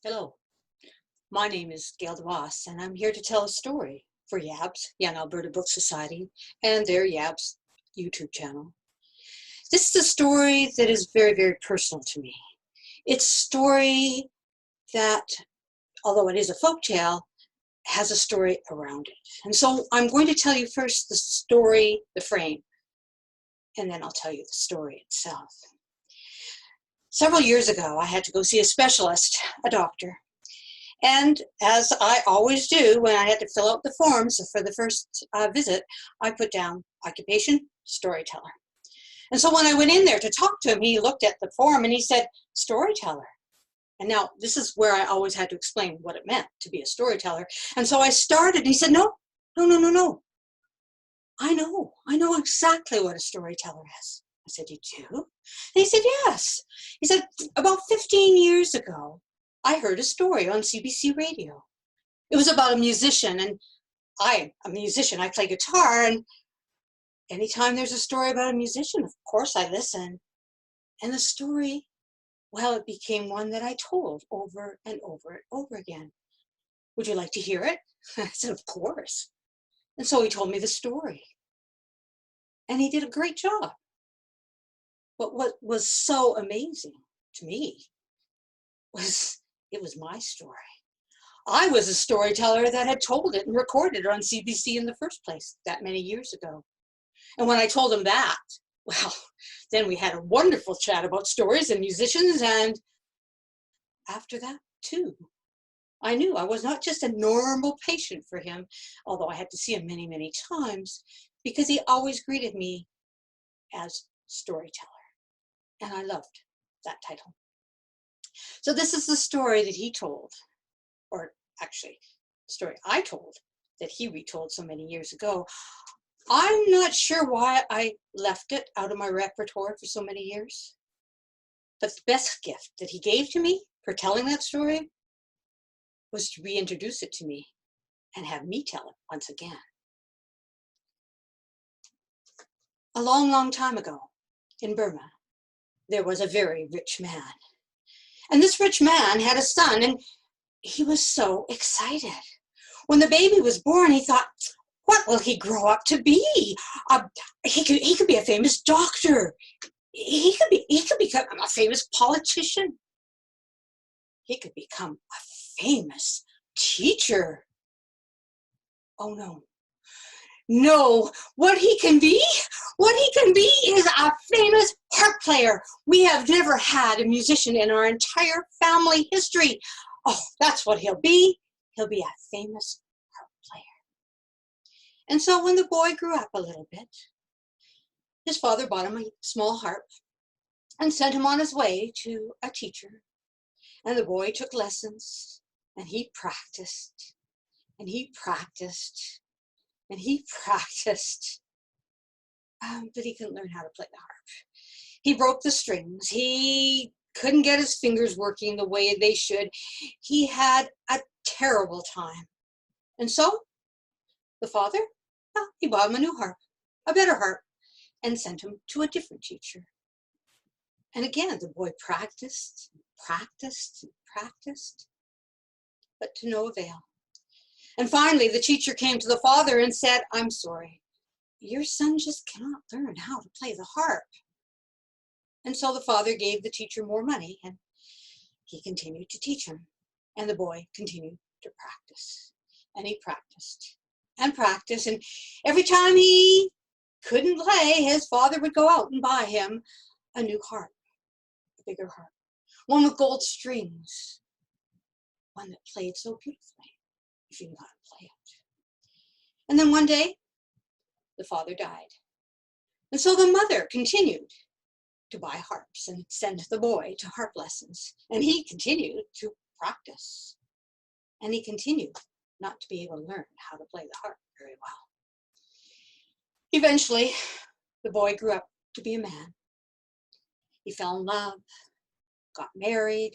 Hello, my name is Gail DeVos, and I'm here to tell a story for YABS, Young Alberta Book Society, and their YABS YouTube channel. This is a story that is very, very personal to me. It's a story that, although it is a folktale, has a story around it. And so I'm going to tell you first the story, the frame, and then I'll tell you the story itself. Several years ago, I had to go see a specialist, a doctor. And as I always do when I had to fill out the forms for the first visit, I put down occupation, storyteller. And so when I went in there to talk to him, he looked at the form and he said, storyteller. And now this is where I always had to explain what it meant to be a storyteller. And so I started, and he said, no. I know exactly what a storyteller is. I said, you do? And he said, yes. He said, about 15 years ago, I heard a story on CBC radio. It was about a musician, and I'm a musician. I play guitar, and anytime there's a story about a musician, of course I listen. And the story, well, it became one that I told over and over and over again. Would you like to hear it? I said, of course. And so he told me the story. And he did a great job. But what was so amazing to me was it was my story. I was a storyteller that had told it and recorded it on CBC in the first place that many years ago. And when I told him that, well, then we had a wonderful chat about stories and musicians. And after that, too, I knew I was not just a normal patient for him, although I had to see him many, many times, because he always greeted me as storyteller. And I loved that title. So this is the story that he told, or actually, the story I told that he retold so many years ago. I'm not sure why I left it out of my repertoire for so many years, but the best gift that he gave to me for telling that story was to reintroduce it to me and have me tell it once again. A long, long time ago in Burma, there was a very rich man. And this rich man had a son, and he was so excited. When the baby was born, he thought, what will he grow up to be? He could be a famous doctor. He could become a famous politician. He could become a famous teacher. Oh no. No, what he can be is a famous harp player. We have never had a musician in our entire family history. Oh, that's what he'll be. He'll be a famous harp player. And so when the boy grew up a little bit, his father bought him a small harp and sent him on his way to a teacher. And the boy took lessons, and he practiced, and he practiced, and he practiced, but he couldn't learn how to play the harp. He broke the strings. He couldn't get his fingers working the way they should. He had a terrible time. And so the father, he bought him a new harp, a better harp, and sent him to a different teacher. And again, the boy practiced, practiced, practiced, but to no avail. And finally, the teacher came to the father and said, I'm sorry, your son just cannot learn how to play the harp. And so the father gave the teacher more money, and he continued to teach him. And the boy continued to practice. And he practiced and practiced. And every time he couldn't play, his father would go out and buy him a new harp, a bigger harp, one with gold strings, one that played so beautifully, if you knew how to play it. And then one day, the father died. And so the mother continued to buy harps and send the boy to harp lessons. And he continued to practice. And he continued not to be able to learn how to play the harp very well. Eventually, the boy grew up to be a man. He fell in love, got married,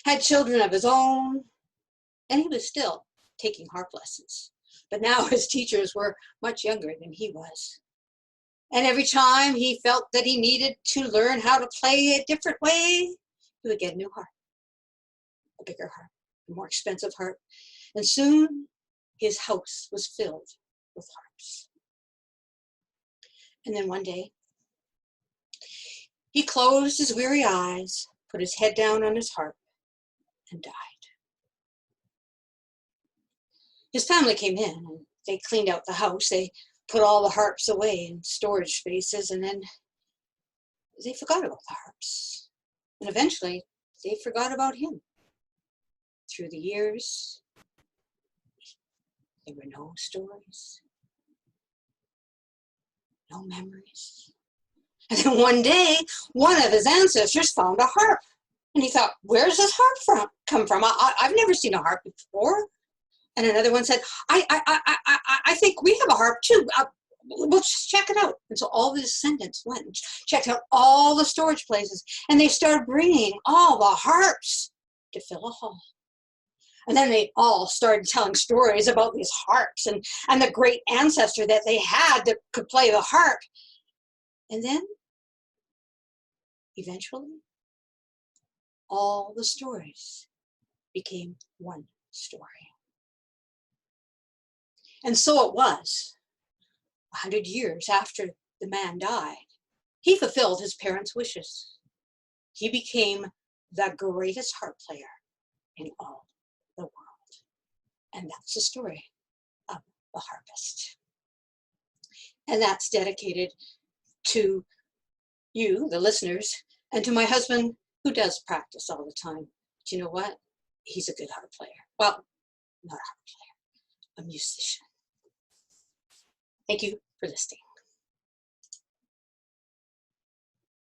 had children of his own, and he was still taking harp lessons. But now his teachers were much younger than he was. And every time he felt that he needed to learn how to play a different way, he would get a new harp, a bigger harp, a more expensive harp, and soon his house was filled with harps. And then one day, he closed his weary eyes, put his head down on his harp, and died. His family came in, and they cleaned out the house. They put all the harps away in storage spaces, and then they forgot about the harps. And eventually, they forgot about him. Through the years, there were no stories, no memories. And then one day, one of his ancestors found a harp. And he thought, where's this harp come from? I've never seen a harp before. And another one said, I think we have a harp too. We'll just check it out. And so all the descendants went and checked out all the storage places. And they started bringing all the harps to fill a hall. And then they all started telling stories about these harps and the great ancestor that they had that could play the harp. And then, eventually, all the stories became one story. And so it was, 100 years after the man died, he fulfilled his parents' wishes. He became the greatest harp player in all the world. And that's the story of the harpist. And that's dedicated to you, the listeners, and to my husband, who does practice all the time. Do you know what? He's a good harp player. Well, not a harp player, a musician. Thank you for listening.